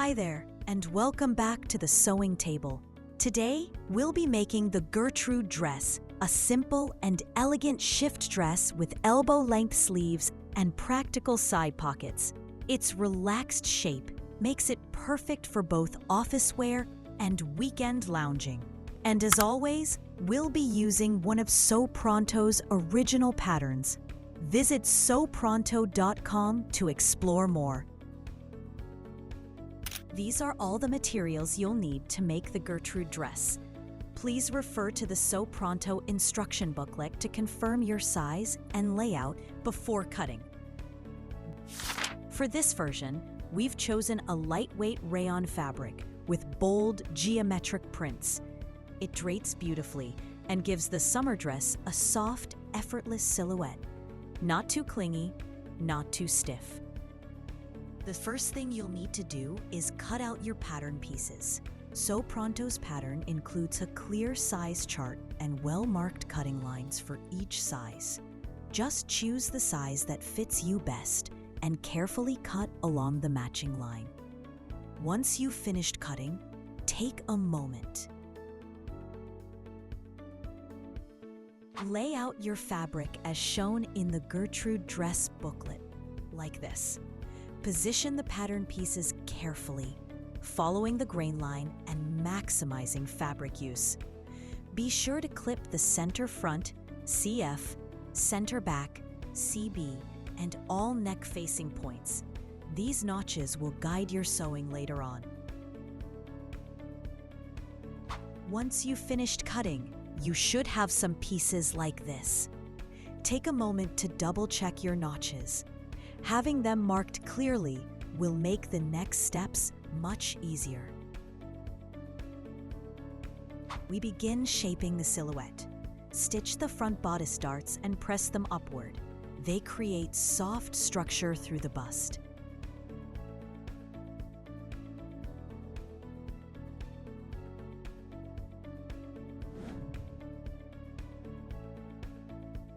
Hi there, and welcome back to the sewing table. Today, we'll be making the Gertrude Dress, a simple and elegant shift dress with elbow-length sleeves and practical side pockets. Its relaxed shape makes it perfect for both office wear and weekend lounging. And as always, we'll be using one of Sew Pronto's original patterns. Visit sewpronto.com to explore more. These are all the materials you'll need to make the Gertrude dress. Please refer to the Sew Pronto instruction booklet to confirm your size and layout before cutting. For this version, we've chosen a lightweight rayon fabric with bold, geometric prints. It drapes beautifully and gives the summer dress a soft, effortless silhouette. Not too clingy, not too stiff. The first thing you'll need to do is cut out your pattern pieces. Sew Pronto's pattern includes a clear size chart and well-marked cutting lines for each size. Just choose the size that fits you best and carefully cut along the matching line. Once you've finished cutting, take a moment. Lay out your fabric as shown in the Gertrude Dress booklet, like this. Position the pattern pieces carefully, following the grain line and maximizing fabric use. Be sure to clip the center front, CF, center back, CB, and all neck facing points. These notches will guide your sewing later on. Once you've finished cutting, you should have some pieces like this. Take a moment to double check your notches. Having them marked clearly will make the next steps much easier. We begin shaping the silhouette. Stitch the front bodice darts and press them upward. They create soft structure through the bust.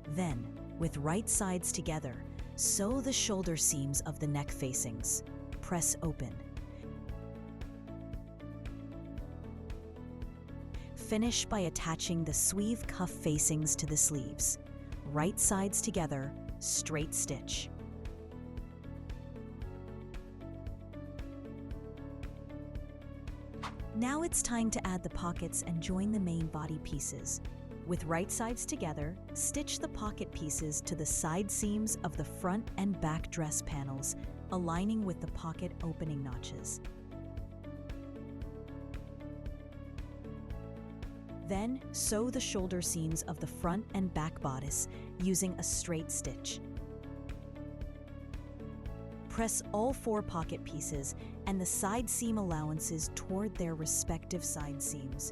Then, with right sides together, sew the shoulder seams of the neck facings. Press open. Finish by attaching the sleeve cuff facings to the sleeves. Right sides together, straight stitch. Now it's time to add the pockets and join the main body pieces. With right sides together, stitch the pocket pieces to the side seams of the front and back dress panels, aligning with the pocket opening notches. Then, sew the shoulder seams of the front and back bodice using a straight stitch. Press all 4 pocket pieces and the side seam allowances toward their respective side seams.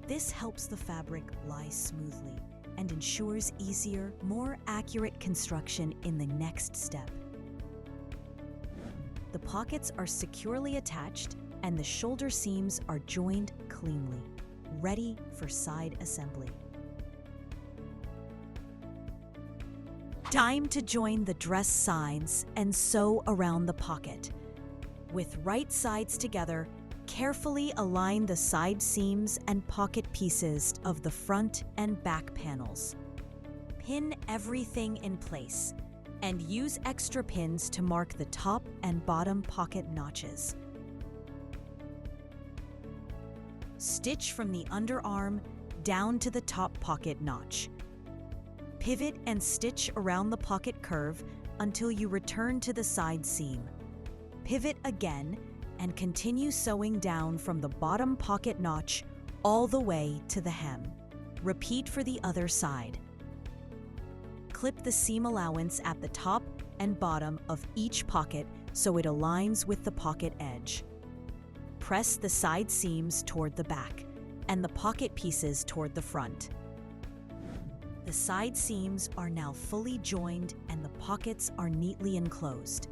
This helps the fabric lie smoothly and ensures easier, more accurate construction in the next step. The pockets are securely attached and the shoulder seams are joined cleanly, ready for side assembly. Time to join the dress sides and sew around the pocket. With right sides together, carefully align the side seams and pocket pieces of the front and back panels. Pin everything in place and use extra pins to mark the top and bottom pocket notches. Stitch from the underarm down to the top pocket notch. Pivot and stitch around the pocket curve until you return to the side seam. Pivot again and continue sewing down from the bottom pocket notch all the way to the hem. Repeat for the other side. Clip the seam allowance at the top and bottom of each pocket so it aligns with the pocket edge. Press the side seams toward the back and the pocket pieces toward the front. The side seams are now fully joined and the pockets are neatly enclosed.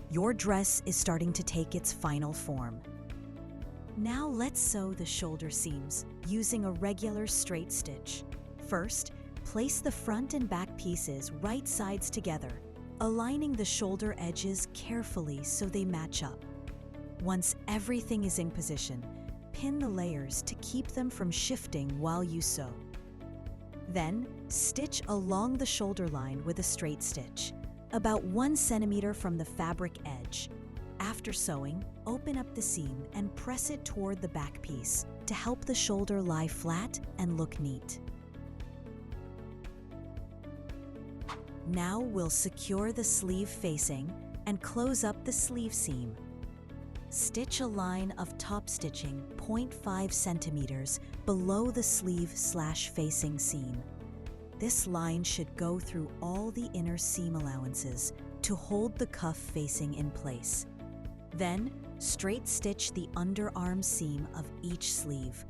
Your dress is starting to take its final form. Now let's sew the shoulder seams using a regular straight stitch. First, place the front and back pieces right sides together, aligning the shoulder edges carefully so they match up. Once everything is in position, pin the layers to keep them from shifting while you sew. Then, stitch along the shoulder line with a straight stitch, about 1 centimeter from the fabric edge. After sewing, open up the seam and press it toward the back piece to help the shoulder lie flat and look neat. Now we'll secure the sleeve facing and close up the sleeve seam. Stitch a line of top stitching 0.5 centimeters below the sleeve/facing seam. This line should go through all the inner seam allowances to hold the cuff facing in place. Then, straight stitch the underarm seam of each sleeve.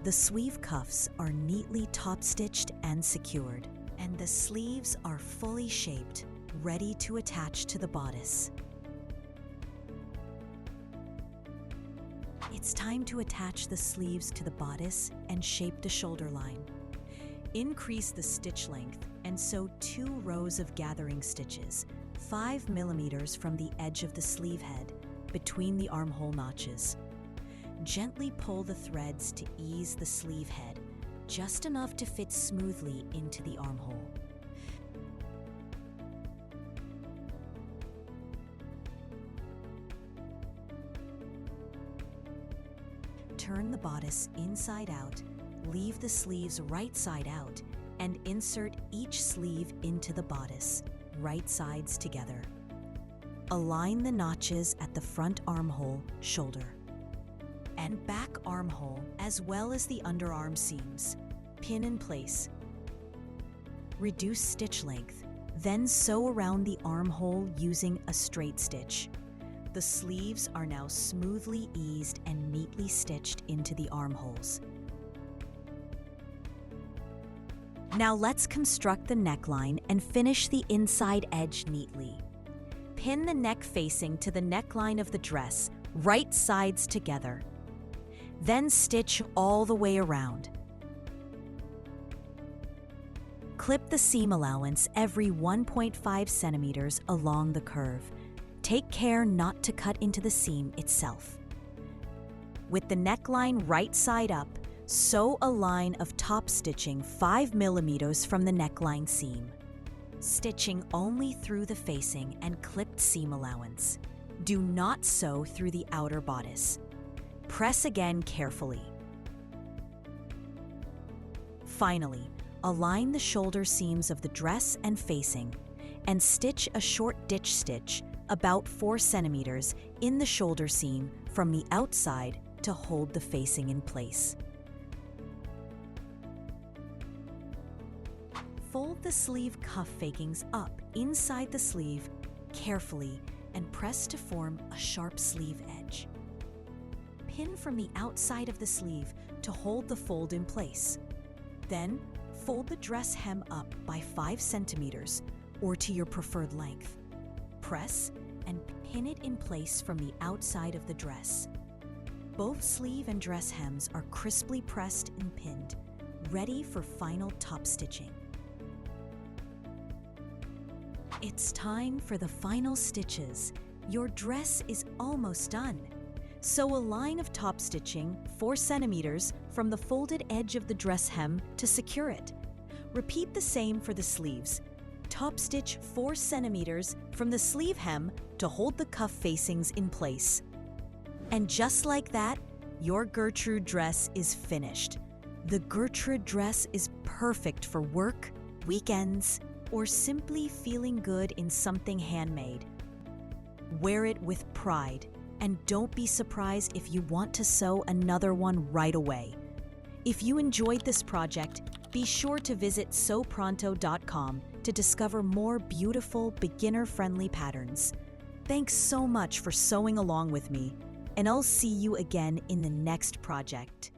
The sleeve cuffs are neatly top stitched and secured, and the sleeves are fully shaped, ready to attach to the bodice. It's time to attach the sleeves to the bodice and shape the shoulder line. Increase the stitch length and sew 2 rows of gathering stitches, 5 millimeters from the edge of the sleeve head, between the armhole notches. Gently pull the threads to ease the sleeve head, just enough to fit smoothly into the armhole. Turn the bodice inside out, leave the sleeves right side out, and insert each sleeve into the bodice, right sides together. Align the notches at the front armhole, shoulder, and back armhole, as well as the underarm seams. Pin in place. Reduce stitch length, then sew around the armhole using a straight stitch. The sleeves are now smoothly eased and neatly stitched into the armholes. Now let's construct the neckline and finish the inside edge neatly. Pin the neck facing to the neckline of the dress, right sides together. Then stitch all the way around. Clip the seam allowance every 1.5 centimeters along the curve. Take care not to cut into the seam itself. With the neckline right side up, sew a line of top stitching 5 millimeters from the neckline seam. Stitching only through the facing and clipped seam allowance. Do not sew through the outer bodice. Press again carefully. Finally, align the shoulder seams of the dress and facing, and stitch a short ditch stitch about 4 centimeters in the shoulder seam from the outside to hold the facing in place. Fold the sleeve cuff fakings up inside the sleeve carefully and press to form a sharp sleeve edge. Pin from the outside of the sleeve to hold the fold in place. Then, fold the dress hem up by 5 centimeters or to your preferred length. Press and pin it in place from the outside of the dress. Both sleeve and dress hems are crisply pressed and pinned, ready for final top stitching. It's time for the final stitches. Your dress is almost done. Sew a line of top stitching 4 centimeters from the folded edge of the dress hem to secure it. Repeat the same for the sleeves. Top stitch 4 centimeters from the sleeve hem to hold the cuff facings in place. And just like that, your Gertrude dress is finished. The Gertrude dress is perfect for work, weekends, or simply feeling good in something handmade. Wear it with pride, and don't be surprised if you want to sew another one right away. If you enjoyed this project, be sure to visit sewpronto.com to discover more beautiful, beginner-friendly patterns. Thanks so much for sewing along with me, and I'll see you again in the next project.